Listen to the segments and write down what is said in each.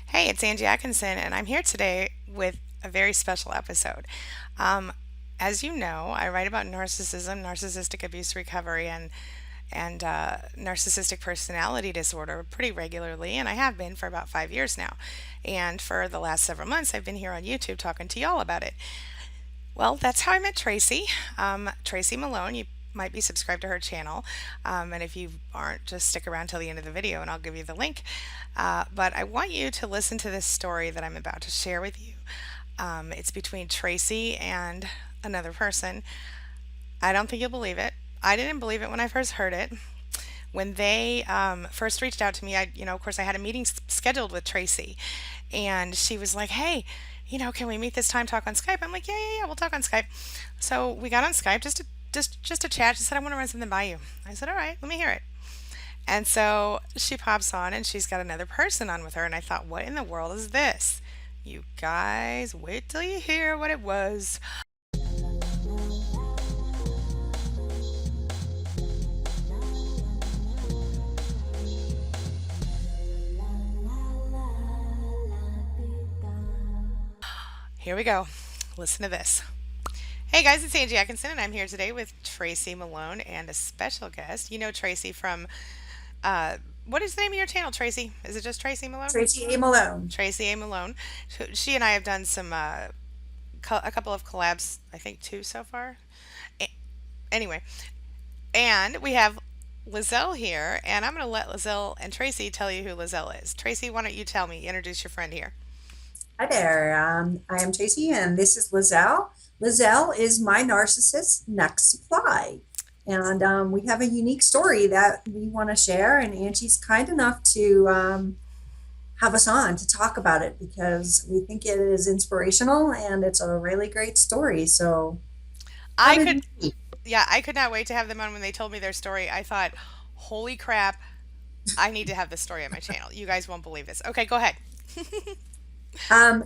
Hey, it's Angie Atkinson, and I'm here today with a very special episode. Um, as you know, I write about narcissism, narcissistic abuse recovery, and narcissistic personality disorder pretty regularly, and I have been for about 5 years now. And for the last several months, I've been here on YouTube talking to y'all about it. Well, that's how I met Tracy. Tracy Malone. You might be subscribed to her channel. And if you aren't, just stick around till the end of the video and I'll give you the link. But I want you to listen to this story that I'm about to share with you. It's between Tracy and another person. I don't think you'll believe it. I didn't believe it when I first heard it. When they first reached out to me, of course, I had a meeting scheduled with Tracy, and she was like, "Hey, can we meet this time, talk on Skype?" I'm like, "Yeah, yeah, yeah, we'll talk on Skype." So we got on Skype just to chat. She said, "I want to run something by you." I said, "All right, let me hear it." And so she pops on, and she's got another person on with her, and I thought, "What in the world is this?" You guys, wait till you hear what it was. Here we go. Listen to this. Hey guys, it's Angie Atkinson, and I'm here today with Tracy Malone and a special guest. You know Tracy from, uh, what is the name of your channel, Tracy? Is it just Tracy Malone? Tracy A. Malone. Tracy A. Malone. She and I have done a couple of collabs, I think two so far. A- Anyway, and we have Lizelle here, and I'm going to let Lizelle and Tracy tell you who Lizelle is. Tracy, why don't you tell me, introduce your friend here? Hi there. I am Tracy, and this is Lizelle. Lizelle is my narcissist next supply. And we have a unique story that we want to share. And Angie's kind enough to have us on to talk about it because we think it is inspirational and it's a really great story. So, how I did could, you meet? yeah, I could not wait to have them on when they told me their story. I thought, holy crap, I need to have this story on my channel. You guys won't believe this. Okay, go ahead.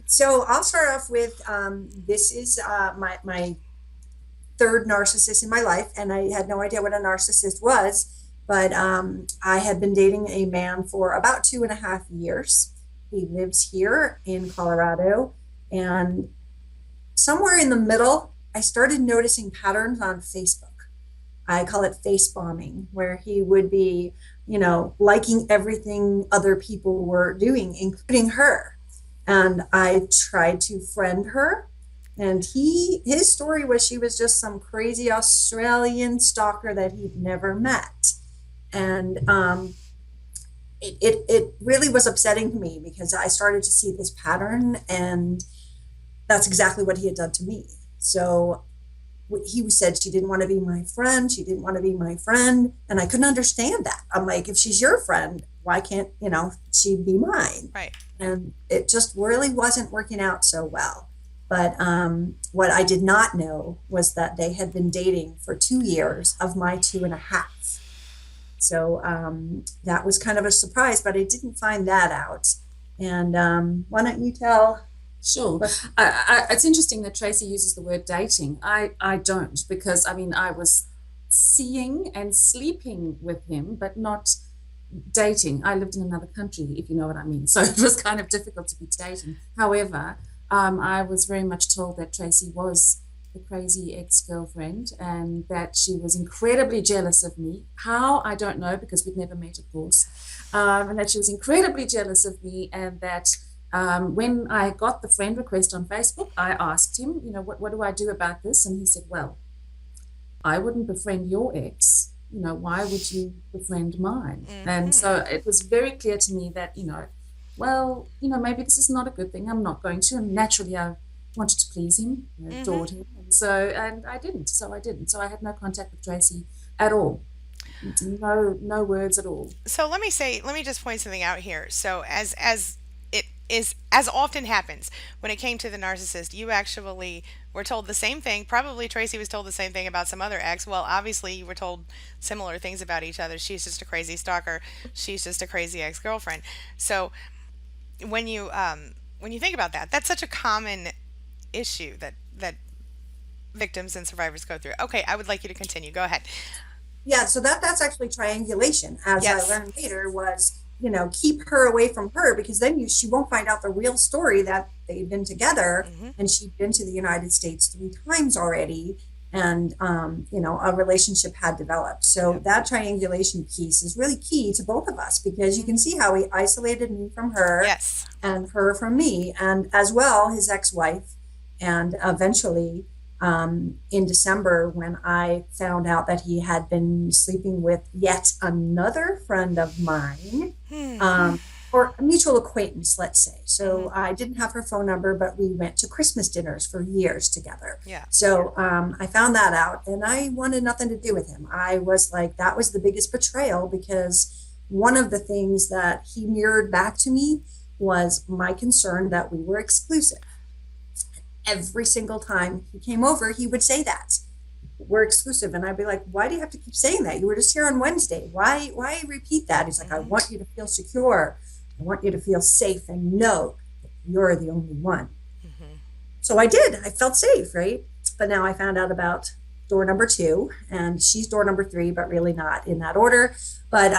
So, I'll start off with this is my third narcissist in my life, and I had no idea what a narcissist was. But I had been dating a man for about 2.5 years. He lives here in Colorado, and somewhere in the middle, I started noticing patterns on Facebook. I call it face bombing, where he would be, liking everything other people were doing, including her. And I tried to friend her, and his story was she was just some crazy Australian stalker that he'd never met. And it really was upsetting to me because I started to see this pattern, and that's exactly what he had done to me. So he said she didn't want to be my friend. She didn't want to be my friend. And I couldn't understand that. I'm like, if she's your friend, why can't, she be mine? Right. And it just really wasn't working out so well. But what I did not know was that they had been dating for 2 years of my 2.5. So that was kind of a surprise, but I didn't find that out. And why don't you tell Sure. what? It's interesting that Tracy uses the word dating. I don't, because I mean, I was seeing and sleeping with him, but not dating. I lived in another country, if you know what I mean. So it was kind of difficult to be dating. However, I was very much told that Tracy was the crazy ex-girlfriend and that she was incredibly jealous of me. How? I don't know, because we'd never met, of course. And that she was incredibly jealous of me, and that when I got the friend request on Facebook, I asked him, what do I do about this? And he said, well, I wouldn't befriend your ex. Why would you befriend mine? And Mm-hmm. so it was very clear to me that, well, maybe this is not a good thing. I'm not going to. And naturally, I wanted to please him, I Mm-hmm. adored him. And I didn't. So I didn't. So I had no contact with Tracy at all. No, no words at all. So let me just point something out here. So as it is as often happens when it came to the narcissist, you actually were told the same thing. Probably Tracy was told the same thing about some other ex. Well, obviously you were told similar things about each other. She's just a crazy stalker. She's just a crazy ex-girlfriend. So when you think about that, that's such a common issue that victims and survivors go through. Okay, I would like you to continue. Go ahead. Yeah, so that's actually triangulation, as I Yes. learned later, was keep her away from her, because then she won't find out the real story that they've been together, Mm-hmm. and she'd been to the United States 3 times already, and a relationship had developed. So Yep. that triangulation piece is really key to both of us, because you can see how he isolated me from her Yes. and her from me, and as well his ex-wife. And eventually, in December, when I found out that he had been sleeping with yet another friend of mine, Hmm. um, or a mutual acquaintance, let's say. Mm-hmm. So I didn't have her phone number, but we went to Christmas dinners for years together. Yeah. So I found that out, and I wanted nothing to do with him. I was like, that was the biggest betrayal, because one of the things that he mirrored back to me was my concern that we were exclusive. Every single time he came over, he would say that we're exclusive. And I'd be like, why do you have to keep saying that? You were just here on Wednesday. Why repeat that? He's like, I Mm-hmm. want you to feel secure. I want you to feel safe and know that you're the only one. Mm-hmm. So I did. I felt safe, right? But now I found out about door number 2, and she's door number 3, but really not in that order. But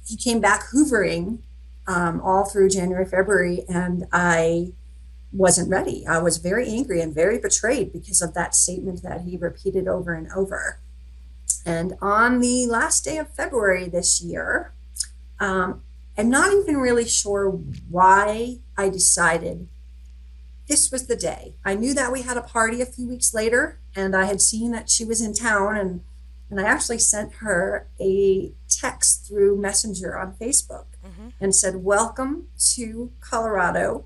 he came back hoovering all through January, February, and I wasn't ready. I was very angry and very betrayed because of that statement that he repeated over and over. And on the last day of February this year, I'm not even really sure why I decided this was the day. I knew that we had a party a few weeks later, and I had seen that she was in town, and I actually sent her a text through Messenger on Facebook Mm-hmm. and said, welcome to Colorado.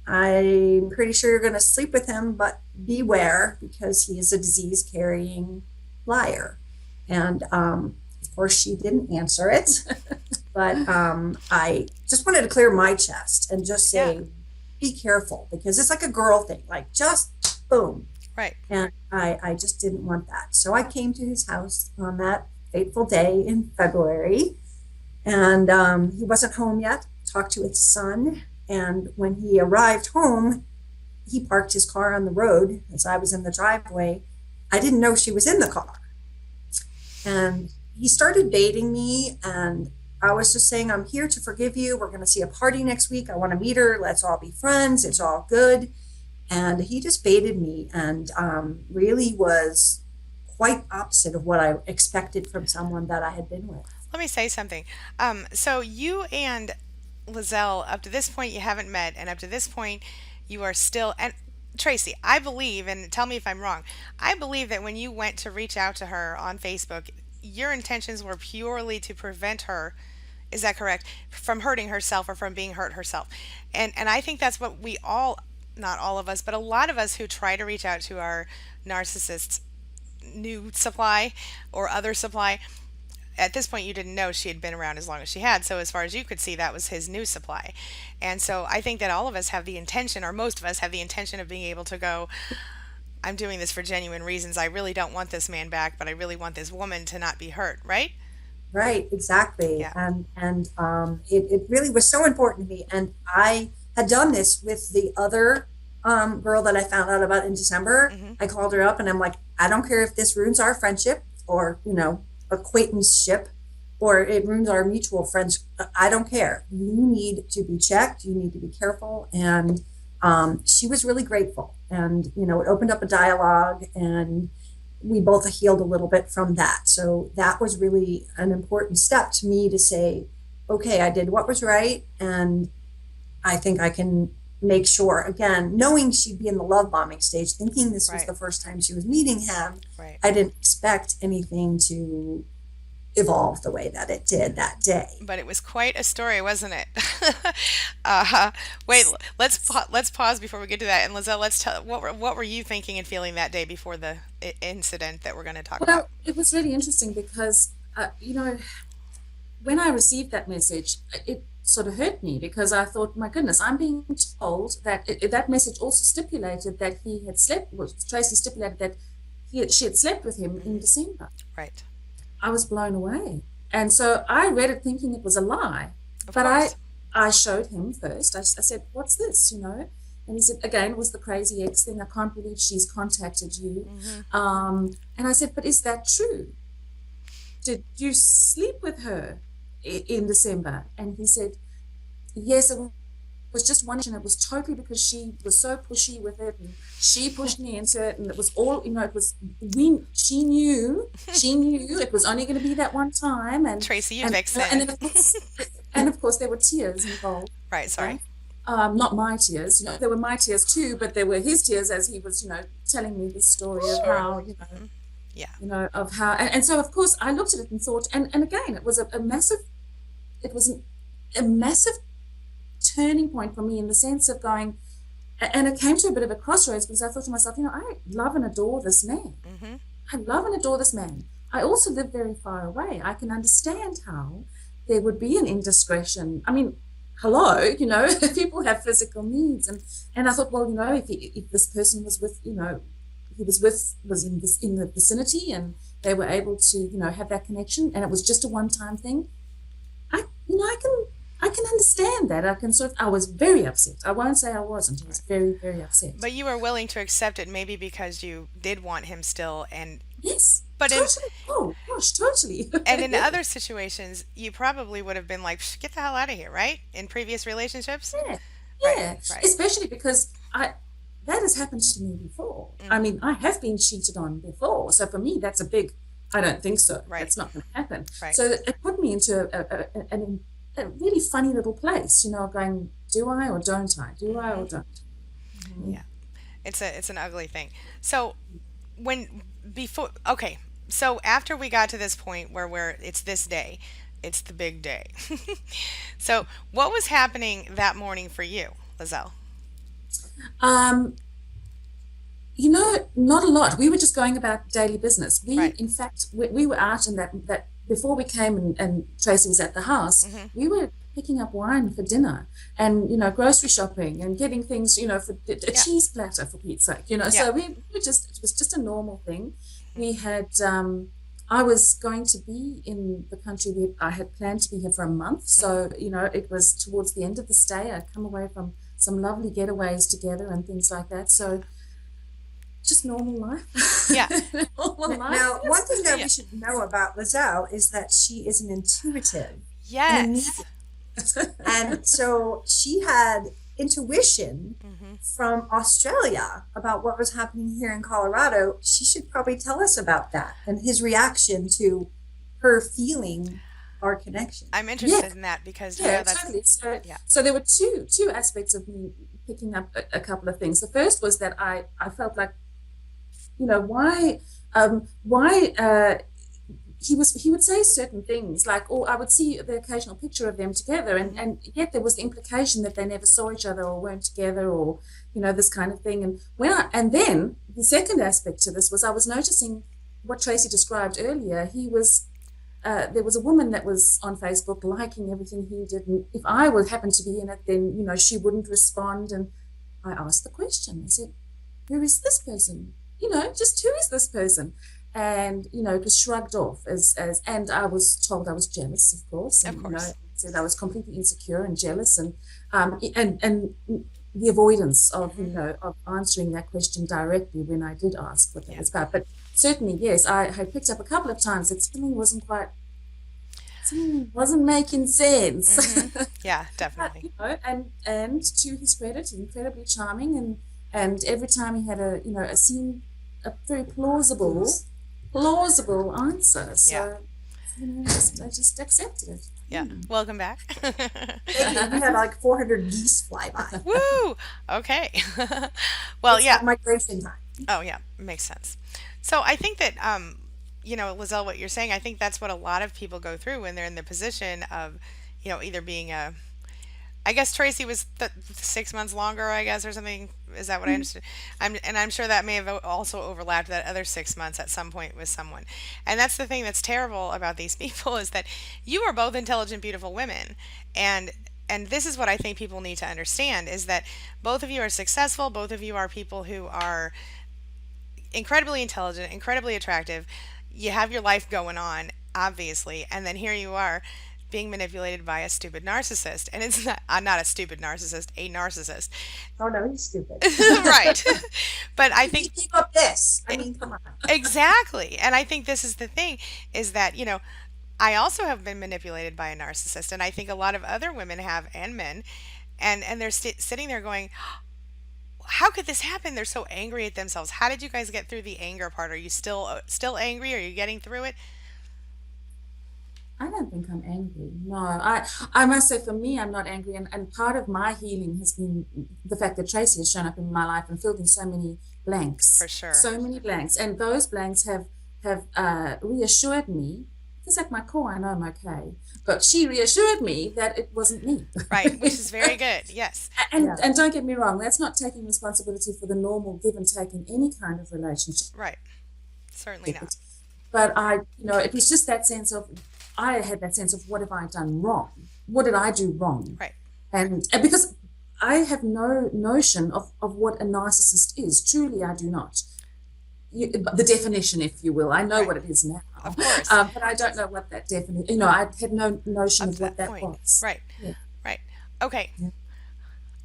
I'm pretty sure you're going to sleep with him, but beware, because he is a disease carrying liar. And of course, she didn't answer it. But I just wanted to clear my chest and just Yeah. say, be careful, because it's like a girl thing, like just boom. Right. And I just didn't want that. So I came to his house on that fateful day in February, and he wasn't home yet. Talked to his son. And when he arrived home, he parked his car on the road as I was in the driveway. I didn't know she was in the car. And he started baiting me, and I was just saying, I'm here to forgive you. We're going to see a party next week. I want to meet her. Let's all be friends. It's all good. And he just baited me, and really was quite opposite of what I expected from someone that I had been with. Let me say something. So you and Lizelle, up to this point, you haven't met, and up to this point, you are still. And Tracy, I believe, and tell me if I'm wrong. I believe that when you went to reach out to her on Facebook, your intentions were purely to prevent her. Is that correct? From hurting herself or from being hurt herself. And I think that's what we all, not all of us, but a lot of us who try to reach out to our narcissists new supply or other supply. At this point, you didn't know she had been around as long as she had. So, as far as you could see, that was his new supply. And so, I think that all of us have the intention, or most of us have the intention of being able to go, I'm doing this for genuine reasons. I really don't want this man back, but I really want this woman to not be hurt, right? Right, exactly. Yeah. And it really was so important to me. And I had done this with the other girl that I found out about in December. Mm-hmm. I called her up and I'm like, I don't care if this ruins our friendship or, acquaintanceship, or it ruins our mutual friends. I don't care. You need to be checked. You need to be careful. And she was really grateful. And, it opened up a dialogue, and we both healed a little bit from that. So that was really an important step to me to say, okay, I did what was right. And I think I can make sure, again, knowing she'd be in the love bombing stage, thinking this was Right. the first time she was meeting him, Right. I didn't expect anything to evolve the way that it did that day. But it was quite a story, wasn't it? Wait, let's pause before we get to that. And Lizelle, let's tell what were you thinking and feeling that day before the incident that we're going to talk about? Well, it was really interesting because, when I received that message, it sort of hurt me because I thought, my goodness, I'm being told that that message also stipulated that he had slept. Well, Tracy stipulated that she had slept with him in December. Right. I was blown away, and so I read it thinking it was a lie. Of But course. I showed him first. I said, "What's this?" And he said, again, it was the crazy ex thing. I can't believe she's contacted you. Mm-hmm. And I said, "But is that true? Did you sleep with her?" in December, and he said, yes, it was just one, and it was totally because she was so pushy with it, and she pushed me into it, and it was all, it was, she knew it was only going to be that one time, Tracy, you and vixen. of course there were tears involved, Right, sorry. right? Not my tears, there were my tears too, but there were his tears as he was, telling me the story of Sure. how, Yeah. of how, and so of course I looked at it and thought, and again, it was a massive, it was a massive turning point for me in the sense of going, and it came to a bit of a crossroads because I thought to myself, I love and adore this man. Mm-hmm. I love and adore this man. I also live very far away. I can understand how there would be an indiscretion. I mean, hello, people have physical needs, and I thought, well, if this person was with, was in the vicinity, and they were able to, have that connection, and it was just a one-time thing. I can understand that. I was very upset. I won't say I wasn't. I was very, very upset. But you were willing to accept it maybe because you did want him still, and Yes, but in totally. Oh gosh, totally. and in Yeah, other situations you probably would have been like, "Psh, get the hell out of here," right? In previous relationships? yeah, Right, yeah. right. Especially because that has happened to me before. I Mm, mean, I have been cheated on before. So for me, that's a big. I don't think so. right, That's not going to happen. right. So it put me into a really funny little place. Going, do I or don't I? Do I Hmm. or don't? Mhm. Yeah. It's an ugly thing. So when before okay, so after we got to this point where it's this day, it's the big day. So what was happening that morning for you, Lizelle? Um, not a lot. We were just going about daily business. Right. In fact, we were out in that before we came and Tracy was at the house, Hmm. we were picking up wine for dinner and, grocery shopping and getting things, for a Yeah. cheese platter for Pete's sake, Yeah. So we were just, it was just a normal thing. We had, I was going to be in the country. I had planned to be here for a month. Hmm. So, it was towards the end of the stay. I'd come away from some lovely getaways together and things like that. So, just normal life. Yeah. Normal life. Now, one thing that Yeah. we should know about Lizelle is that she is an intuitive and a Yes. medium. And so she had intuition Hmm. from Australia about what was happening here in Colorado. She should probably tell us about that and his reaction to her feeling our connection. I'm Yeah, interested in that because yeah, that's totally. So, yeah. so there were two aspects of me picking up a couple of things. The first was that I felt like, why he would say certain things like, or I would see the occasional picture of them together, Hmm. and yet there was the implication that they never saw each other or weren't together, or this kind of thing. And then the second aspect to this was I was noticing what Tracy described earlier. There was a woman that was on Facebook liking everything he did, and if I would happen to be in it, then she wouldn't respond. And I asked the question. I said, "Who is this person? Just who is this person?" And it was shrugged off and I was told I was jealous, of course, Of and course. said I was completely insecure and jealous, and the avoidance of Hmm. of answering that question directly when I did ask what that Yeah. was about. But certainly, yes, I had picked up a couple of times that something wasn't making sense. Hmm. Yeah, But, definitely. and to his credit, he's incredibly charming, and every time he had a very plausible answer. Yeah. So I just accepted it. Yeah. Welcome back. Thank you. We had like 400 geese fly by. Woo! Okay. Well, It's yeah. like migration time. Oh, yeah. Makes sense. So I think that, Lizelle, what you're saying, I think that's what a lot of people go through when they're in the position of, either being I guess Tracy was 6 months longer, I guess, or something. Is that what I understood? I'm sure that may have also overlapped that other 6 months at some point with someone. And that's the thing that's terrible about these people is that you are both intelligent, beautiful women, and this is what I think people need to understand is that both of you are successful. Both of you are people who are incredibly intelligent, incredibly attractive. You have your life going on, obviously, and then here you are being manipulated by a stupid narcissist. And it's not, I'm not a stupid narcissist, a narcissist. Oh no, he's stupid. Right. But I He think gave up this. I mean, come on. exactly. And I think this is the thing is that, I also have been manipulated by a narcissist, and I think a lot of other women have, and men, and they're sitting there going, "How could this happen?" They're so angry at themselves. How did you guys get through the anger part? Are you still angry? Are you getting through it? I don't think I'm angry. No, I must say for me, I'm not angry. And part of my healing has been the fact that Tracy has shown up in my life and filled in so many For blanks, sure. so many blanks. And those blanks have reassured me, because at my core, I know I'm okay. But she reassured me that it wasn't me. Right, which is very good. Yes. And Yeah. and don't get me wrong, that's not taking responsibility for the normal give and take in any kind of relationship. Right. Certainly not. But it was just that sense of, I had that sense of, what have I done wrong? What did I do wrong? Right. And because I have no notion of what a narcissist is, truly, I do not. The definition, if you will, I know Right. what it is now, Of course. but I don't know what that definition. I had no notion Up of to what that that point. was. Right. Yeah. Right. Okay. Yeah.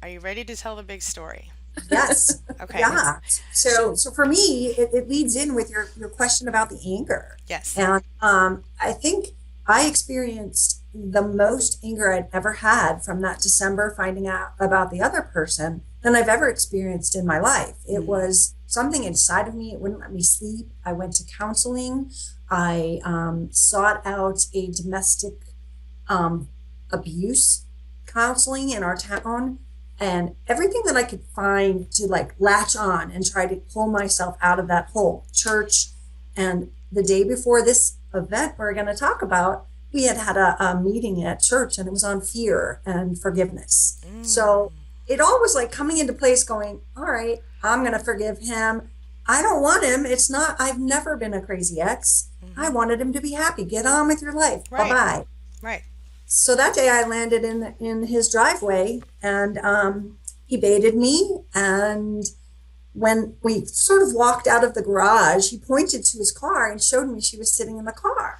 Are you ready to tell the big story? Yes. Okay. Yeah. So for me, it leads in with your question about the anger. Yes. And I think I experienced the most anger I'd ever had from that December finding out about the other person than I've ever experienced in my life. It was something inside of me. It wouldn't let me sleep. I went to counseling. I sought out a domestic abuse counseling in our town, and everything that I could find to like latch on and try to pull myself out of that hole. Church. And the day before this event we're going to talk about, we had a meeting at church, and it was on fear and forgiveness. So it all was like coming into place going, all right, I'm going to forgive him. I don't want him. It's not, I've never been a crazy ex. I wanted him to be happy. Get on with your life. Right. Bye-bye. Right. So that day I landed in his driveway, and he baited me. And when we sort of walked out of the garage, he pointed to his car and showed me she was sitting in the car.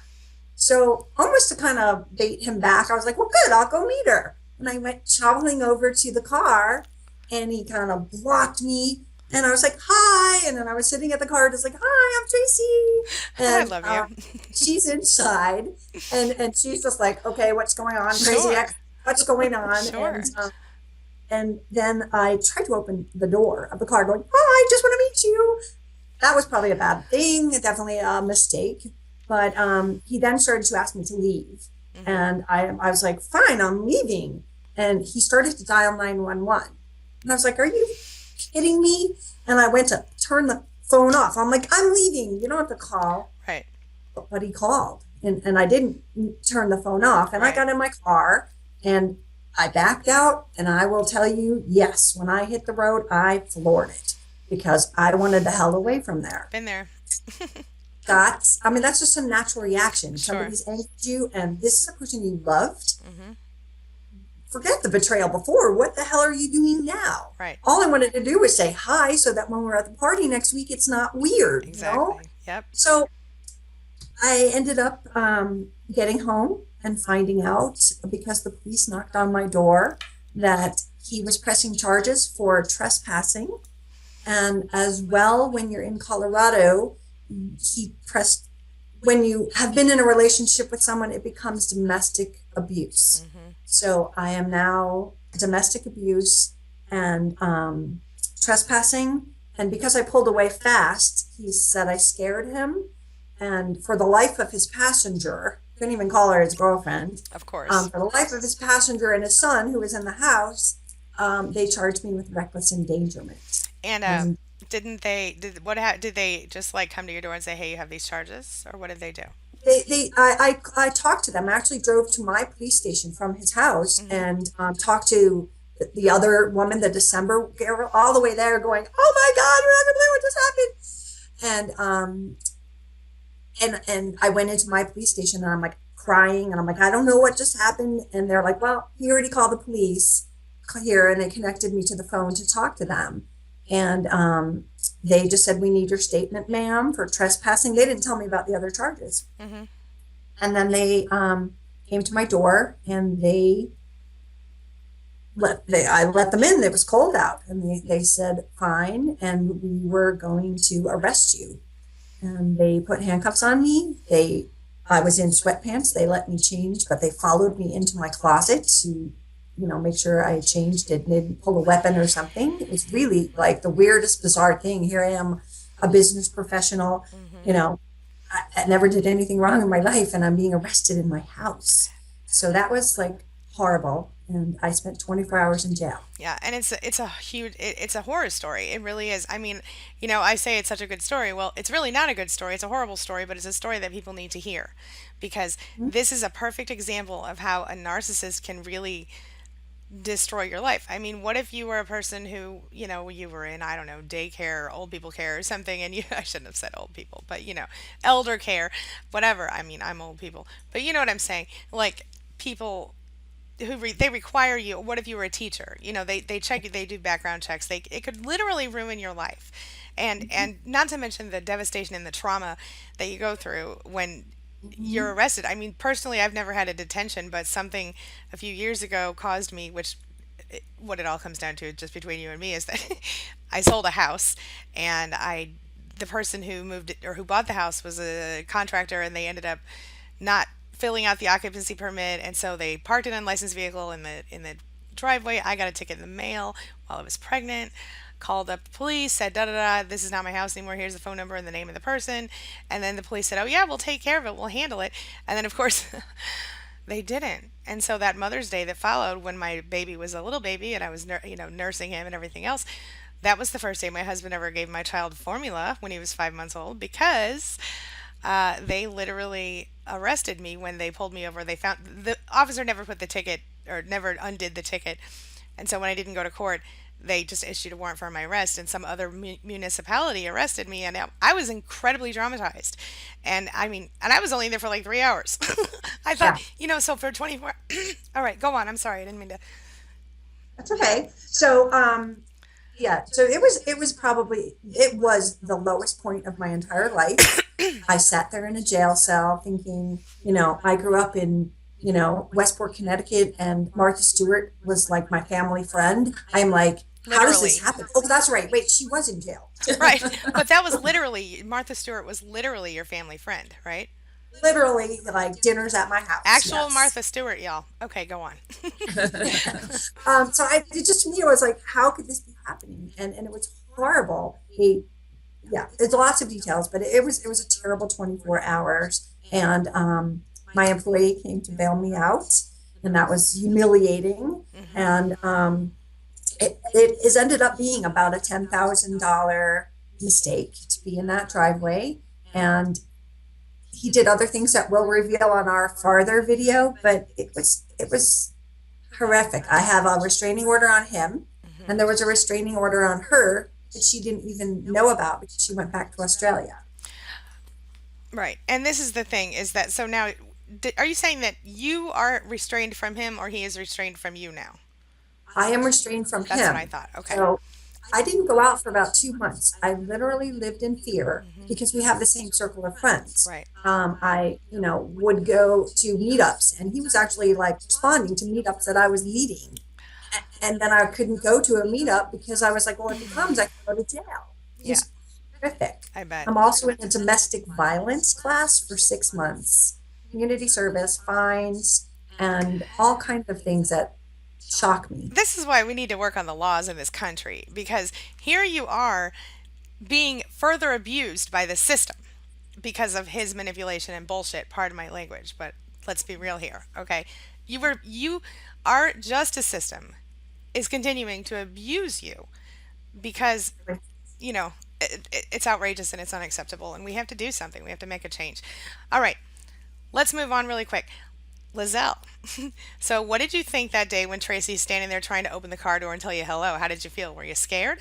So almost to kind of bait him back, I was like, well, good, I'll go meet her. And I went traveling over to the car, and he kind of blocked me. And I was like, hi. And then I was sitting at the car just like, hi, I'm Tracy. I And love you. she's inside, and she's just like, okay, what's going on? Crazy Sure. ex, what's going on? Sure. And then I tried to open the door of the car going, hi, I just want to meet you. That was probably a bad thing, definitely a mistake. But he then started to ask me to leave. And I was like, fine, I'm leaving. And he started to dial 911. And I was like, are you kidding me? And I went to turn the phone off. I'm like, I'm leaving. You don't have to call. Right. But he called, and I didn't turn the phone off. And Right. I got in my car, and I backed out. And I will tell you, yes, when I hit the road, I floored it because I wanted the hell away from there. Been there. That's just a natural reaction. Sure. Somebody's angered you, and this is a person you loved. Forget the betrayal before. What the hell are you doing now? Right. All I wanted to do was say hi so that when we're at the party next week, it's not weird. Exactly. You know? Yep. So I ended up getting home and finding out, because the police knocked on my door, that he was pressing charges for trespassing. And as well, when you're in Colorado, when you have been in a relationship with someone, it becomes domestic abuse. So I am now domestic abuse and trespassing. And because I pulled away fast, he said I scared him. And for the life of his passenger, couldn't even call her his girlfriend. Of course. For the life of his passenger and his son, who was in the house, they charged me with reckless endangerment. And did they just like come to your door and say, hey, you have these charges? Or what did they do? I talked to them. I actually drove to my police station from his house and talked to the other woman, the December girl, all the way there, going, "Oh my God, we're not gonna believe what just happened." And I went into my police station, and I'm like crying, and I'm like, "I don't know what just happened." And they're like, "Well, he already called the police here," and they connected me to the phone to talk to them. And they just said, "We need your statement, ma'am, for trespassing." They didn't tell me about the other charges. And then they came to my door, and I let them in. It was cold out, and they said, "Fine," and we were going to arrest you. And they put handcuffs on me. They I was in sweatpants. They let me change, but they followed me into my closet to, make sure I changed it and didn't pull a weapon or something. It was really like the weirdest, bizarre thing. Here I am, a business professional, you Hmm. know, I never did anything wrong in my life, and I'm being arrested in my house. So that was like horrible. And I spent 24 hours in jail. Yeah, and it's a huge it's a horror story. It really is. I mean, I say it's such a good story. Well, it's really not a good story. It's a horrible story, but it's a story that people need to hear because this is a perfect example of how a narcissist can really destroy your life. I mean, what if you were a person who, you were in, I don't know, daycare, old people care or something, and I shouldn't have said old people, but elder care, whatever. I mean, I'm old people, but you know what I'm saying? Like people they require you. What if you were a teacher? They check you, they do background checks. It could literally ruin your life. And not to mention the devastation and the trauma that you go through when Mhm. you're arrested. I mean, personally, I've never had a detention, but something a few years ago caused me, which what it all comes down to, just between you and me, is that I sold a house, and the person who moved it or who bought the house was a contractor, and they ended up not filling out the occupancy permit, and so they parked an unlicensed vehicle in the driveway. I got a ticket in the mail while I was pregnant. Called up the police, said da da da, this is not my house anymore. Here's the phone number and the name of the person. And then the police said, "Oh yeah, we'll take care of it. We'll handle it." And then of course they didn't. And so that Mother's Day that followed, when my baby was a little baby and I was nursing him and everything else, that was the first day my husband ever gave my child formula when he was 5 months old, because they literally arrested me when they pulled me over. They found the officer never put the ticket or never undid the ticket. And so when I didn't go to court, they just issued a warrant for my arrest, and some other municipality arrested me. And I was incredibly traumatized. And I mean, and I was only there for like 3 hours. I thought, Yeah. so for 24, all right, go on. I'm sorry. I didn't mean to. That's okay. So, yeah, so it was the lowest point of my entire life. I sat there in a jail cell thinking, I grew up in, Westport, Connecticut, and Martha Stewart was like my family friend. I'm like, how does this Literally. happen? Oh, that's right. Wait, she was in jail. Right. But that was literally, Martha Stewart was literally your family friend, right? Literally, like dinners at my house. Actual Yes. Martha Stewart, y'all. Okay, go on. So it just to me, it was like, how could this be happening? And it was horrible. Yeah, there's lots of details, but it was a terrible 24 hours. And my employee came to bail me out, and that was humiliating. Hmm. And it has ended up being about a $10,000 mistake to be in that driveway. And he did other things that we'll reveal on our farther video, but it was horrific. I have a restraining order on him, and Hmm. there was a restraining order on her that she didn't even know about because she went back to Australia. Right. And this is the thing, is that so now, are you saying that you are restrained from him or he is restrained from you now? I am restrained from That's what I him. thought. Okay. So I didn't go out for about 2 months. I literally lived in fear Hmm. because we have the same circle of friends. Right. I, would go to meetups, and he was actually like responding to meetups that I was leading. And then I couldn't go to a meetup because I was like, well, if he comes, I can go to jail. It Yeah, was horrific. I bet. I'm also in a domestic violence class for 6 months, community service, fines, and all kinds of things that shock me. This is why we need to work on the laws in this country, because here you are being further abused by the system because of his manipulation and bullshit. Pardon my language, but let's be real here, okay? Our justice system is continuing to abuse you because you know it's outrageous and it's unacceptable, and we have to do something. We have to make a change. All right, let's move on really quick. Lizelle. So, what did you think that day when Tracy's standing there trying to open the car door and tell you hello? How did you feel? Were you scared?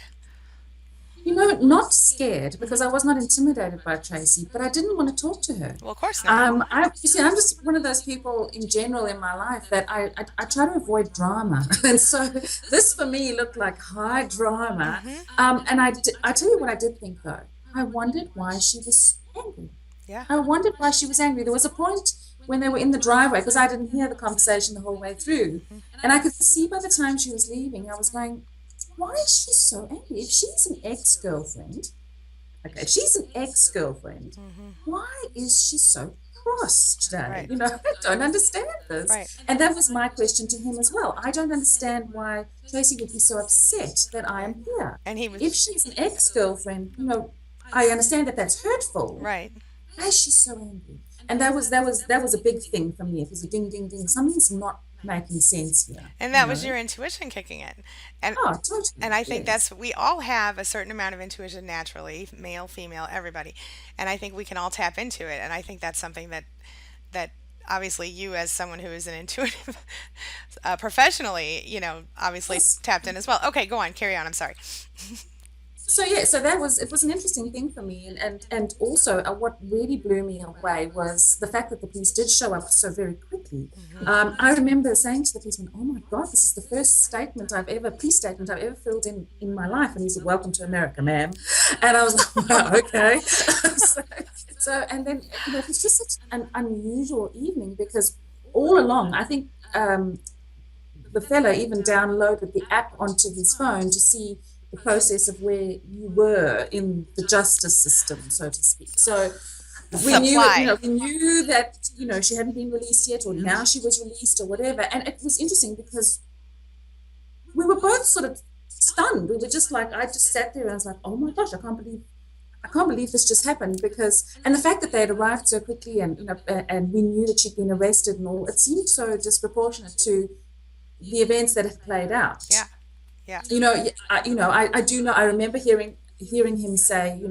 Not scared because I Hmm. was not intimidated by Tracy, but I didn't want to talk to her. Well, of course not. You see, I'm just one of those people in general in my life that I try to avoid drama, and so this for me looked like high drama. Hmm. I tell you what I did think though. I wondered why she was angry. Yeah. I wondered why she was angry. There was a point when they were in the driveway because I didn't hear the conversation the whole way through, Hmm. and I could see by the time she was leaving, I was going, why is she so angry? If she's an ex-girlfriend, Okay, she's an ex-girlfriend. Hmm. Why is she so cross today? Right. I don't understand Right. this. And that was my question to him as well. I don't understand why Tracy would be so upset that I Right. am here. And he If was she's an ex-girlfriend, I understand that that's hurtful. right. Why is she so angry? And that was a big thing for me. It was a ding ding ding. Something's not making sense here, And you that was know. your intuition kicking in. And Oh, and totally. I think Yes. that's we all have a certain amount of intuition naturally, male, female, everybody. And I think we can all tap into it. And I think that's something that obviously you as someone who is an intuitive professionally, obviously Yes. tapped in as well. Okay, go on, carry on. I'm sorry. So yeah, so it was an interesting thing for me, and also what really blew me away was the fact that the police did show up so very quickly. Hmm. I remember saying to the policeman, "Oh my God, this is the first police statement I've ever filled in my life," and he said, "Welcome to America, ma'am," and I was like, "Wow, okay." so, and then it was just such an unusual evening because all along, I think. The fella even downloaded the app onto his phone to see the process of where you were in the justice system, so to speak. So The we knew it, supply. we knew that, she hadn't been released yet, or now she was released, or whatever. And it was interesting because we were both sort of stunned. We were just like, I just sat there and I was like, oh my gosh, I can't believe this just happened and the fact that they had arrived so quickly and and we knew that she'd been arrested and all, it seemed so disproportionate to the events that had played out. Yeah. Yeah. I do know. I remember hearing him say,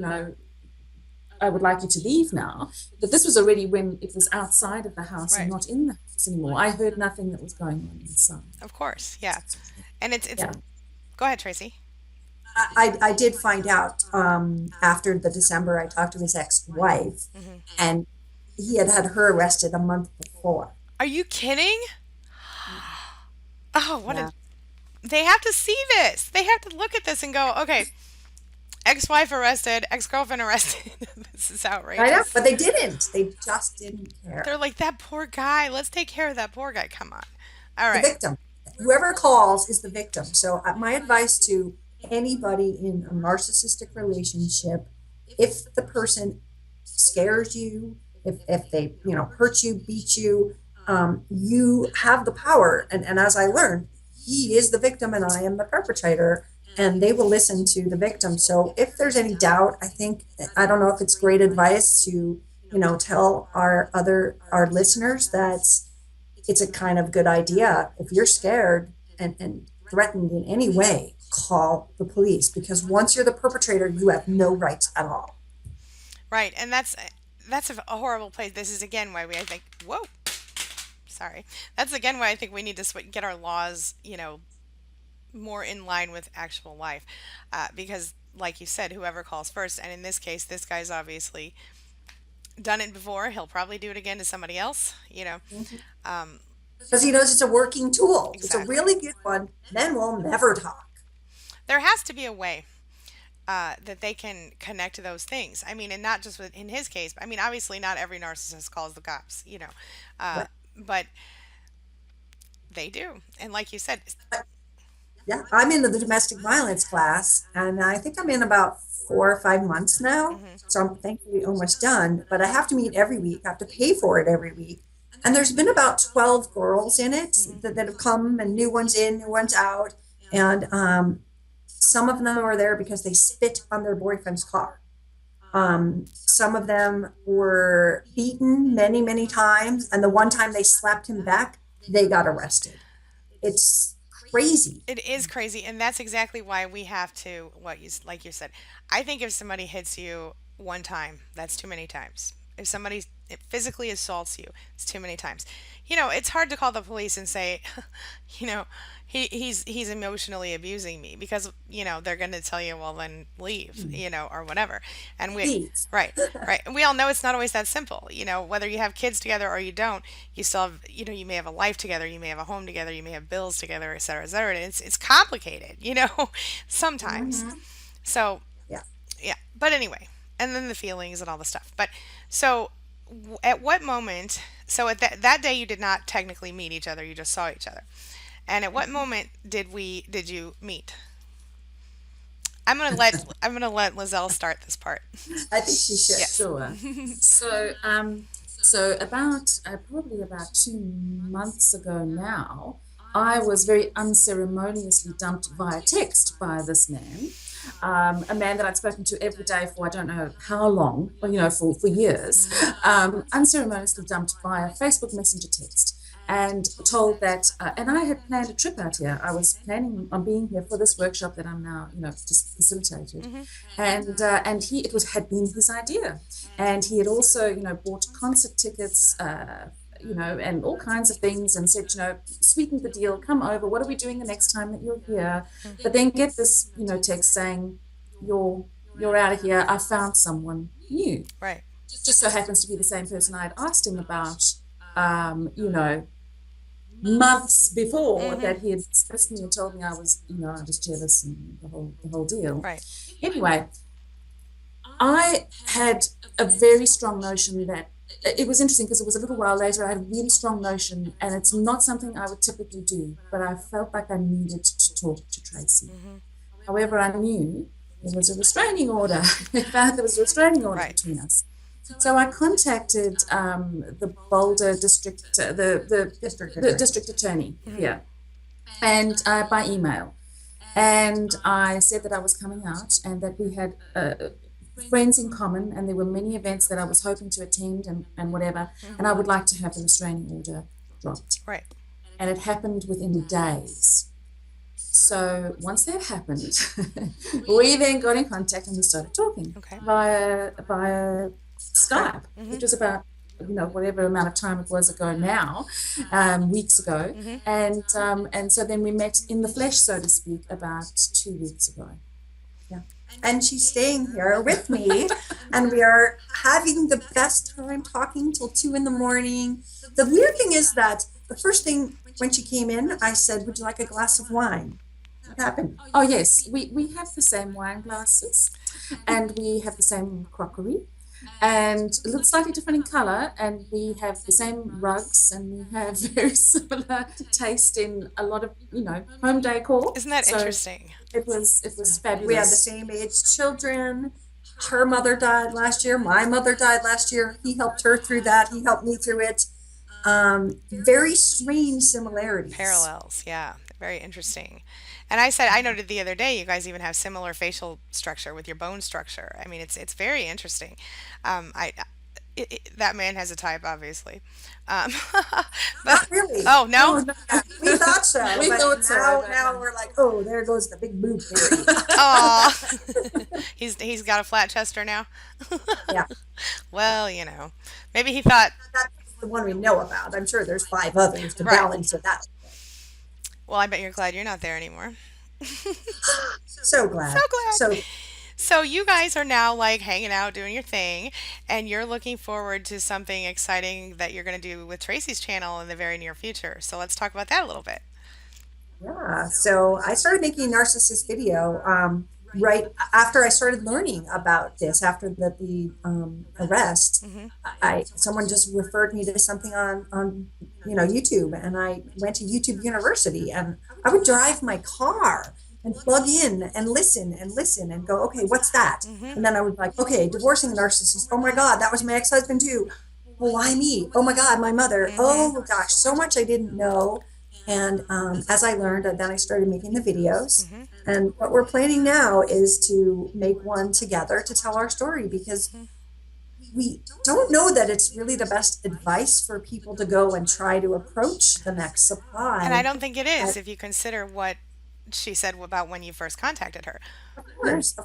I would like you to leave now. But this was already when it was outside of the house and Right. not in the house anymore. I heard nothing that was going on inside. Of course. Yeah. And it's Yeah. go ahead, Tracy. I did find out after the December I talked to his ex-wife, Hmm. and he had her arrested a month before. Are you kidding? Oh, what a Yeah, they have to see this. They have to look at this and go, okay, ex-wife arrested, ex-girlfriend arrested. This is I know, outrageous. but they didn't. They just didn't They're care. like, that poor guy. Let's take care of that poor guy. Come on. All The right. victim, whoever calls is the victim. So my advice to anybody in a narcissistic relationship, if the person scares you, if they hurt you, beat you, you have the power. And as I learned, he is the victim and I am the perpetrator, and they will listen to the victim. So if there's any doubt, I don't know if it's great advice to tell our listeners that it's a kind of good idea. If you're scared and threatened in any way, call the police, because once you're the perpetrator, you have no rights at all. Right. And that's a horrible place. This is again why I think, whoa, sorry. That's again why I think we need to get our laws, more in line with actual life. Because, like you said, whoever calls first, and in this case, this guy's obviously done it before. He'll probably do it again to somebody else. Um, Because he knows it's a working tool. It's a exactly. really good one. Men will never talk. There has to be a way that they can connect to those things. I mean, and not just in his case. I mean, obviously, not every narcissist calls the cops, uh, But but they do. And like you said, yeah, I'm in the domestic violence class, and I think I'm in about 4 or 5 months now. mhm, So I'm thankfully almost done. But I have to meet every week. I have to pay for it every week. And there's been about 12 girls in it mhm, that have come, and new ones in, new ones out. And some of them are there because they spit on their boyfriend's car. Some of them were beaten many, many times. And the one time they slapped him back, they got arrested. It's crazy. it is crazy, and that's exactly why we have to what you like you said. I think if somebody hits you one time, that's too many times. If somebody physically assaults you, it's too many times. It's hard to call the police and say, you know, he's emotionally abusing me because they're going to tell you, well, then leave, or whatever. And we, Please. right, right, and we all know it's not always that simple. Whether you have kids together or you don't, you still have, you may have a life together, you may have a home together, you may have bills together, et cetera, et cetera. And it's complicated, sometimes. Mhm. So Yeah. yeah, but anyway, and then the feelings and all the stuff. But so, at what moment? So at that day, you did not technically meet each other; you just saw each other. And at what moment did you meet? I'm gonna let Lizelle start this part. I think she should. Yes. Sure. So about probably about 2 months ago now, I was very unceremoniously dumped via text by this man, a man that I'd spoken to every day for I don't know how long, for years, unceremoniously dumped via Facebook Messenger text. And told that, and I had planned a trip out here. I was planning on being here for this workshop that I'm now, just facilitated, and it was had been his idea, and he had also, bought concert tickets, and all kinds of things, and said, sweeten the deal, come over. What are we doing the next time that you're here? But then get this, text saying, you're out of here. I found someone new. Right. Just so happens to be the same person I had asked him about, you know, months before that he had dismissed me and told me I was, I was jealous and the whole deal. Right. Anyway, I had a very strong notion that it was interesting because it was a little while later. I had a really strong notion, and it's not something I would typically do, but I felt like I needed to talk to Tracy. However, I knew there was a restraining order. In fact, there was a restraining order Right. between us. So I contacted the Boulder district, the district attorney here, and by email, and I said that I was coming out and that we had friends in common, and there were many events that I was hoping to attend and whatever, and I would like to have the restraining order dropped. Right. And it happened within days. So once that happened, we then got in contact and we started talking Okay. via Skype, which was about whatever amount of time it was ago now, weeks ago, and so then we met in the flesh, so to speak, about 2 weeks ago. And she's staying here with me, and we are having the best time talking till 2 in the morning. The weird thing is that the first thing when she came in, I said, "Would you like a glass of wine?" What happened? Oh yes, we have the same wine glasses, and we have the same crockery, and a little slightly different in color, and we have the same rugs, and we have very similar taste in a lot of home decor. Isn't that So interesting? it was fabulous. We had the same age children. Her mother died last year. My mother died last year. He helped her through that. He helped me through it. Very strange similarities. Parallels. Yeah. Very interesting. And I noted the other day, you guys even have similar facial structure with your bone structure. I mean, it's very interesting. I that man has a type, obviously. Um, but Not really. oh no. Oh no, Yeah, we thought so, we but thought so, now we're like, oh, there goes the big boob theory. Oh, he's got a flat chester now. Yeah, Well, maybe he thought, that's the one we know about. I'm sure there's 5 others to right. balance it out. Well, I bet you're glad you're not there anymore. So glad. So glad. So So you guys are now like hanging out, doing your thing, and you're looking forward to something exciting that you're going to do with Tracy's channel in the very near future. So let's talk about that a little bit. yeah, so I started making a narcissist video right after I started learning about this. After the arrest, I someone just referred me to something on YouTube, and I went to YouTube University, and I would drive my car and plug in and listen and go, okay, what's that? And then I would be like, okay, divorcing a narcissist. Oh my God, that was my ex-husband too. Well, why me? Oh my God, my mother. Oh gosh, so much I didn't know. And as I learned, then I started making the videos. And what we're planning now is to make one together to tell our story, because we don't know that it's really the best advice for people to go and try to approach the next And I supply. don't think it is if you consider what she said about when you first contacted her. Of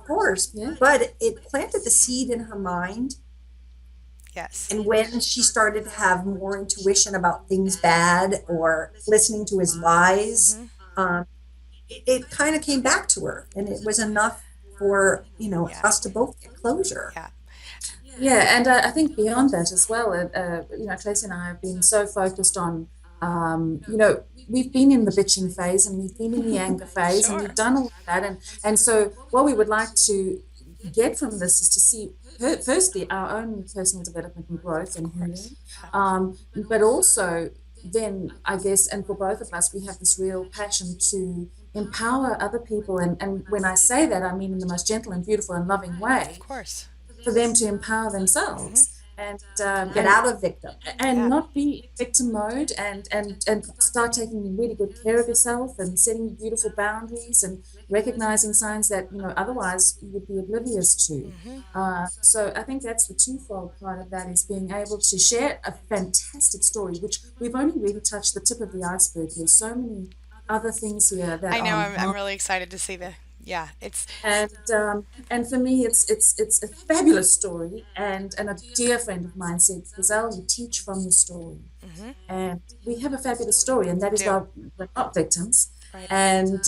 course, Yeah. but it planted the seed in her mind. Yes. And when she started to have more intuition about things bad or listening to his lies, um, it kind of came back to her, and it was enough for Yeah. us to both get closure. Yeah. Yeah, and I think beyond that as well, Tracy and I have been so focused on, we've been in the bitching phase and we've been in the anger phase and Sure. we've done all of that. And so what we would like to get from this is to see, firstly, our own personal development and growth and healing, but also then, I guess, and for both of us, we have this real passion to empower other people. And when I say that, I mean in the most gentle and beautiful and loving Of way, course. for them to empower Hmm. themselves Get out of victim. and Yeah. not be in victim mode, and start taking really good care of yourself and setting beautiful boundaries and recognizing signs that otherwise you would be oblivious to. Hmm. So I think that's the twofold part of that, is being able to share a fantastic story, which we've only really touched the tip of the iceberg. There's so many other things here that I know. are I'm really excited to see the. Yeah, it's. and for me, it's a fabulous story. And a dear friend of mine said, Lzelle, you teach from the story, Hmm. and we have a fabulous story, and that We is do. why we're not victims, Right. and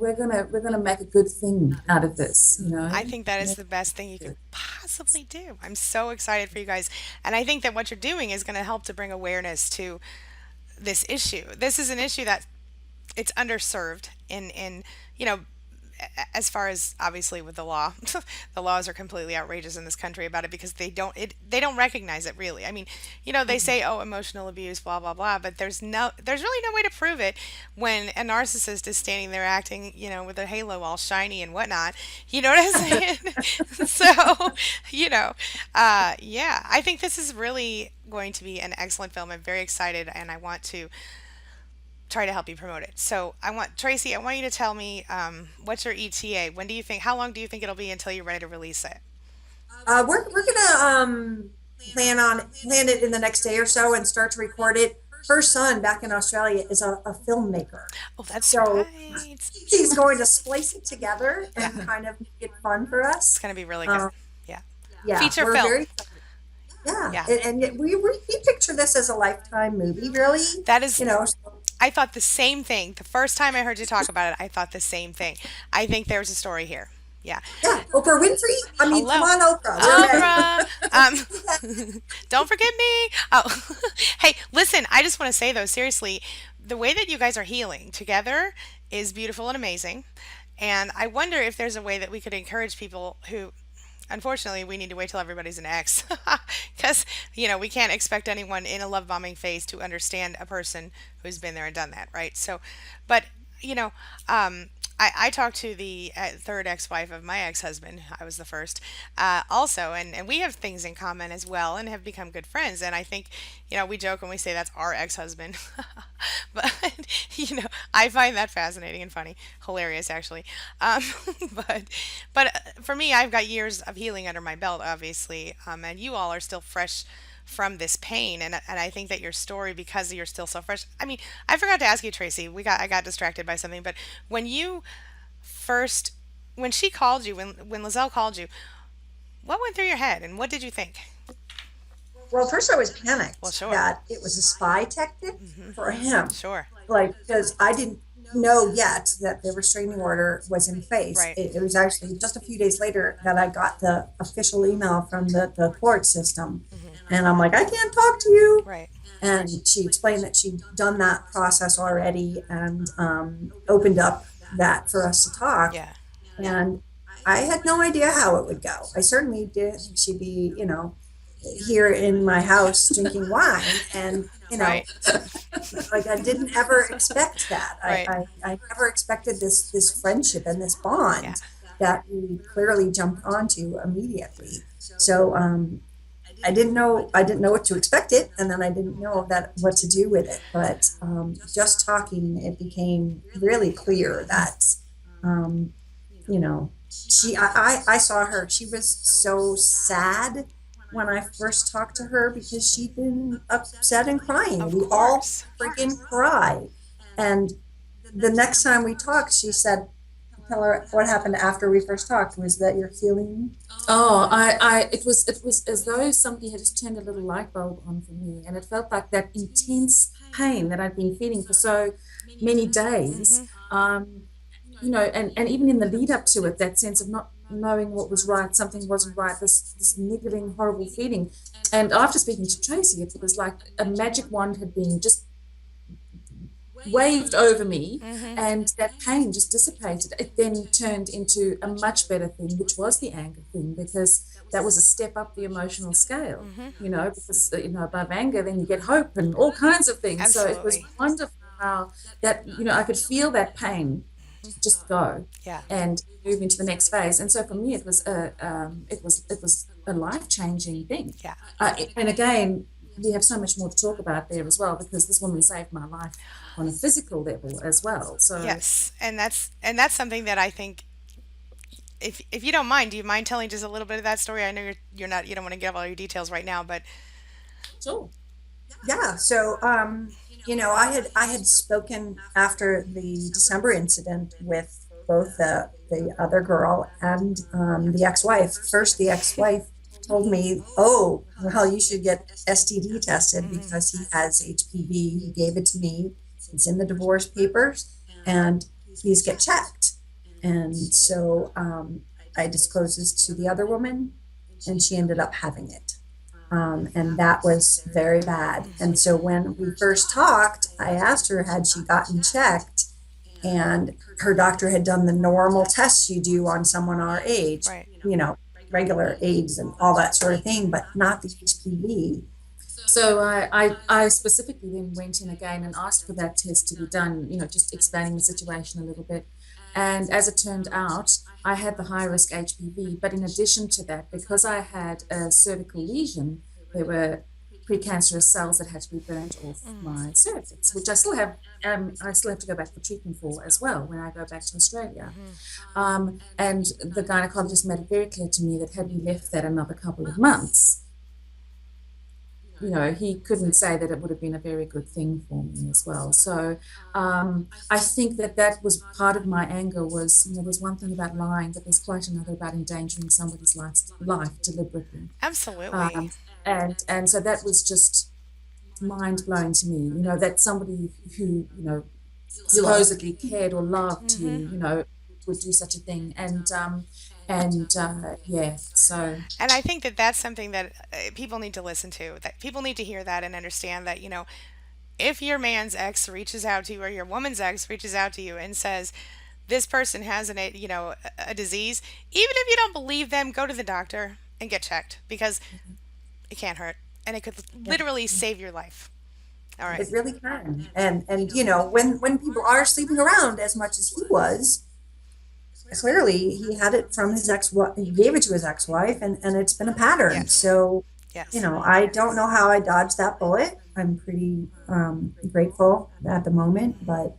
we're gonna make a good thing out of this, I think that is Make the best thing you could it possibly do. I'm so excited for you guys. And I think that what you're doing is going to help to bring awareness to this issue. This is an issue that it's underserved in you know as far as obviously with the law. The laws are completely outrageous in this country about it because they don't recognize it really. I mean, they good. say, oh, emotional abuse, blah blah blah, but there's really no way to prove it when a narcissist is standing there acting, with a halo all shiny and whatnot. You know what I'm saying? So, yeah, I think this is really going to be an excellent film. I'm very excited, and I want to try to help you promote it. So Tracy, I want you to tell me, what's your ETA? When do you think? How long do you think it'll be until you're ready to release it? We're gonna plan it in the next day or so and start to record it. Her son back in Australia is a filmmaker, Oh, that's so right. he's going to splice it together Yeah, and kind of make it fun for it's us. gonna be really good. Um, Yeah, yeah, feature we're film. very yeah, Yeah, and we picture this as a lifetime movie, really. that is. So, I thought the same thing. The first time I heard you talk about it, I thought the same thing. I think there's a story here. Yeah. yeah, Oprah Winfrey. I mean, come Hello, on, Oprah, we're ready. Oprah. Don't forget me. Oh, hey, listen. I just want to say though, seriously, the way that you guys are healing together is beautiful and amazing. And I wonder if there's a way that we could encourage people who, unfortunately, we need to wait till everybody's an ex, because we can't expect anyone in a love bombing phase to understand a person who's been there and done that, right? So, but you know, um, I talked to the third ex-wife of my ex-husband. I was the first, also, and we have things in common as well, and have become good friends. And I think, we joke when we say that's our ex-husband, but I find that fascinating and funny, hilarious actually. Um, but for me, I've got years of healing under my belt, obviously, and you all are still fresh from this pain, and I think that your story, because you're still so fresh. I mean, I forgot to ask you, Tracy. I got distracted by something, but when you first when she called you, when Lizelle called you, what went through your head, and what did you think? Well, first I was Well, panicked sure. that it was a spy tactic for him, Sure. like because I didn't know yet that the restraining order was in place. Right. It was actually just a few days later that I got the official email from the court system, and I'm like, I can't talk to you. Right. And she explained that she'd done that process already and opened up that for us to talk. Yeah. And I had no idea how it would go. I certainly didn't think she'd be, here in my house drinking wine. And, Right. like I didn't ever expect that. Right. I never expected this friendship and this Yeah. bond that we clearly jumped onto immediately. So I didn't know what to expect it, and then I didn't know that what to do with it. But just talking, it became really clear that um, I saw her. She was so sad when I first talked to her because she'd been upset and crying. Of We all course. freaking cry. And the next time we talked, she said, tell her what happened after we first talked was that you're feeling. Oh, it was as though somebody had just turned a little light bulb on for me, and it felt like that intense pain that I'd been feeling for so many days. Hmm. And even in the lead up to it, that sense of not knowing what was right, something wasn't right, this niggling, horrible feeling. And after speaking to Tracy, it was like a magic wand had been just waved over me, Hmm. and that pain just dissipated. It then turned into a much better thing, which was the anger thing, because that was a step up the emotional scale, Hmm. because above anger then you get hope and all kinds of things. So it was Absolutely. wonderful how that I could feel that pain just go Yeah. and move into the next phase. And so for me, it was a life changing thing. Yeah. And again, we have so much more to talk about there as well because this woman saved my life on a physical level as well. So Yes. And that's something that I think, if you don't mind, do you mind telling just a little bit of that story? I know you're not, you don't want to give all your details right now, but sure. Yeah. So, I had spoken after the December incident with both the other girl and the ex-wife. First, the ex-wife told me, "Oh, well, you should get STD tested because he has HPV. He gave it to me. It's in the divorce papers, and please get checked." And so I disclosed this to the other woman, and she ended up having it. And that was very bad. And so when we first talked, I asked her, had she gotten checked? And her doctor had done the normal tests you do on someone our age, right. you know, regular AIDS and all that sort of thing, but not the HPV. So I specifically then went in again and asked for that test to be done, just explaining the situation a little bit. And as it turned out, I had the high risk HPV. But in addition to that, because I had a cervical lesion, there were precancerous cells that had to be burnt off my cervix, which I still have to go back for treatment for as well when I go back to Australia. And the gynecologist made it very clear to me that had we left that another couple of months, he couldn't say that it would have been a very good thing for me as well. So I think that was part of my anger was, there's one thing about lying, but there's quite another about endangering somebody's life deliberately. Absolutely. Um, and so that was just mind blowing to me, that somebody who, You love. supposedly cared or loved you, would do such a thing. And yeah, so And I think that that's something that people need to listen to. That people need to hear that and understand that, if your man's ex reaches out to you or your woman's ex reaches out to you and says this person has a disease, even if you don't believe them, go to the doctor and get checked because it can't hurt and it could Yeah. literally save your life. All right. It really can. And when people are sleeping around as much as he was, clearly he had it from his ex. He gave it to his ex-wife, and it's been a pattern. Yes. So, Yes. I don't know how I dodged that bullet. I'm pretty grateful at the moment, but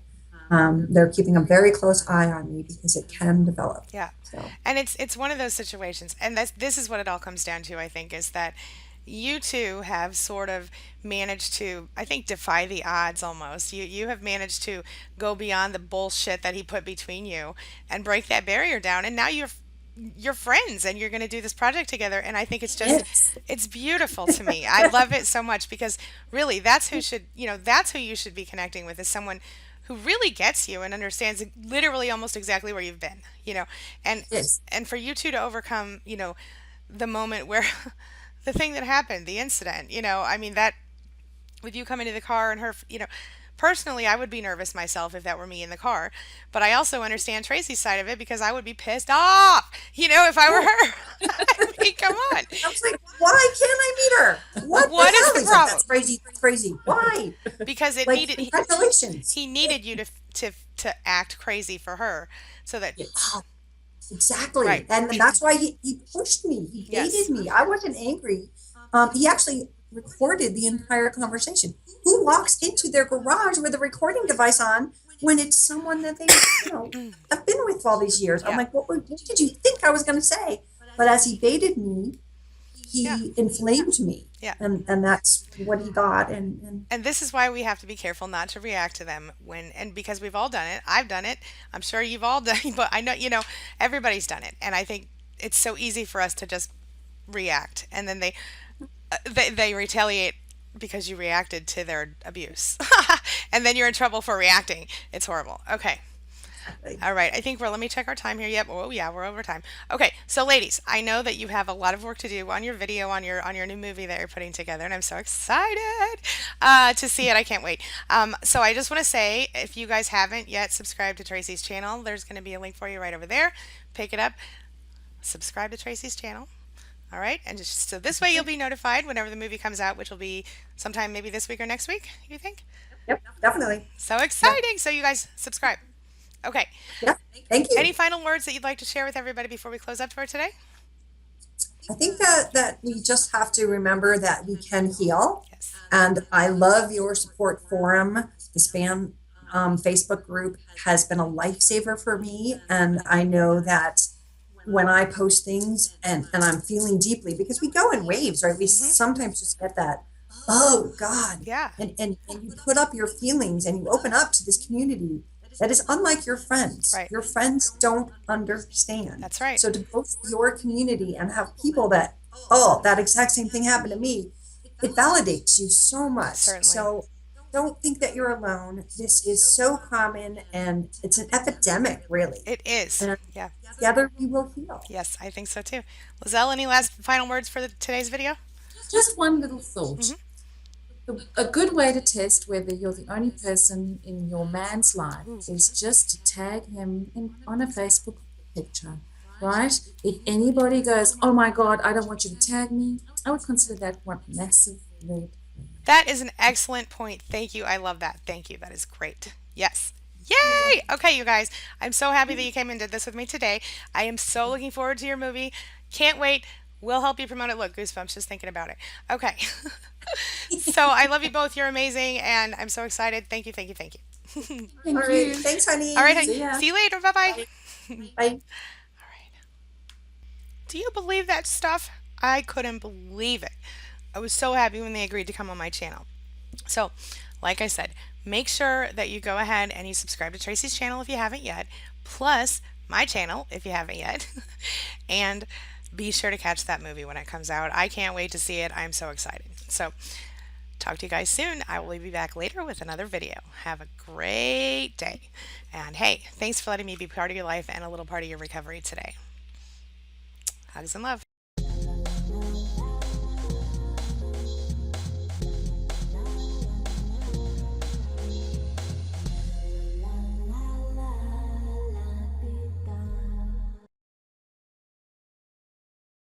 they're keeping a very close eye on me because it can develop. Yeah. So, And it's one of those situations, and this is what it all comes down to, I think, is that you two have sort of managed to, I think, defy the odds almost. You have managed to go beyond the bullshit that he put between you and break that barrier down, and now you're friends and you're going to do this project together, and I think yes, it's beautiful to me. I love it so much because really that's who you should be connecting with, is someone who really gets you and understands literally almost exactly where you've been, and yes, and for you two to overcome, the moment where the thing that happened, the incident, I mean, that with you coming to the car and her, personally, I would be nervous myself if that were me in the car. But I also understand Tracy's side of it because I would be pissed off, if I were yeah. her. I mean, come on. I was like, why can't I meet her? What the What is hell? the He's like, problem? that's crazy. That's crazy. Why? Because it Like, needed congratulations. he needed you to act crazy for her, so that yes, Exactly. right. And that's why he pushed me. He Yes. baited me. I wasn't angry. He actually recorded the entire conversation. Who walks into their garage with a recording device on when it's someone that they, have been with for all these years? I'm Yeah. like, what did you think I was going to say? But as he baited me, Yeah. he inflamed me. Yeah. And that's what he got. And And this is why we have to be careful not to react to them and because we've all done it. I've done it. I'm sure you've all done it, but I know, everybody's done it. And I think it's so easy for us to just react, and then they retaliate because you reacted to their abuse. And then you're in trouble for reacting. It's horrible. Okay. All right. I think let me check our time here. Yep. Oh yeah, we're over time. Okay. So ladies, I know that you have a lot of work to do on your video, on your new movie that you're putting together, and I'm so excited to see it. I can't wait. So I just want to say, if you guys haven't yet subscribed to Tracy's channel, there's going to be a link for you right over there. Pick it up. Subscribe to Tracy's channel. All right, and just so this way you'll be notified whenever the movie comes out, which will be sometime maybe this week or next week. You think? yep, definitely. So Yep. exciting! So you guys subscribe. Okay. Yeah. Thank you. Any final words that you'd like to share with everybody before we close up for today? I think that we just have to remember that we can heal. Yes. And I love your support forum. The SPAN Facebook group has been a lifesaver for me. And I know that when I post things and I'm feeling deeply, because we go in waves, right? We Hmm. sometimes just get that, oh God. Yeah. And you put up your feelings and you open up to this community that is unlike your friends. Right. Your friends don't understand. That's right. So to go to your community and have people that, oh, that exact same thing happened to me, it validates you so much. Certainly. So don't think that you're alone. This is so common and it's an epidemic, really. It is. And Yeah. together we will heal. Yes, I think so too. Lizelle, any last final words for today's video? Just one little thought. Hmm. A good way to test whether you're the only person in your man's life Ooh. is just to tag him on a Facebook picture, right? If anybody goes, oh my God, I don't want you to tag me, I would consider that one massive red flag. That is an excellent point. Thank you. I love that. Thank you. That is great. Yes. Yay! Okay, you guys. I'm so happy that you came and did this with me today. I am so looking forward to your movie. Can't wait. We'll help you promote it. Look, goosebumps just thinking about it. Okay. So I love you both. You're amazing. And I'm so excited. Thank you. Thank you. Thank you. All Thank right. you. Thanks, honey. All right. See ya. See you later. Bye bye. Bye. All right. Do you believe that stuff? I couldn't believe it. I was so happy when they agreed to come on my channel. So, like I said, make sure that you go ahead and you subscribe to Tracy's channel if you haven't yet, plus my channel if you haven't yet, and be sure to catch that movie when it comes out. I can't wait to see it. I'm so excited. So, talk to you guys soon. I will be back later with another video. Have a great day. And hey, thanks for letting me be part of your life and a little part of your recovery today. Hugs and love.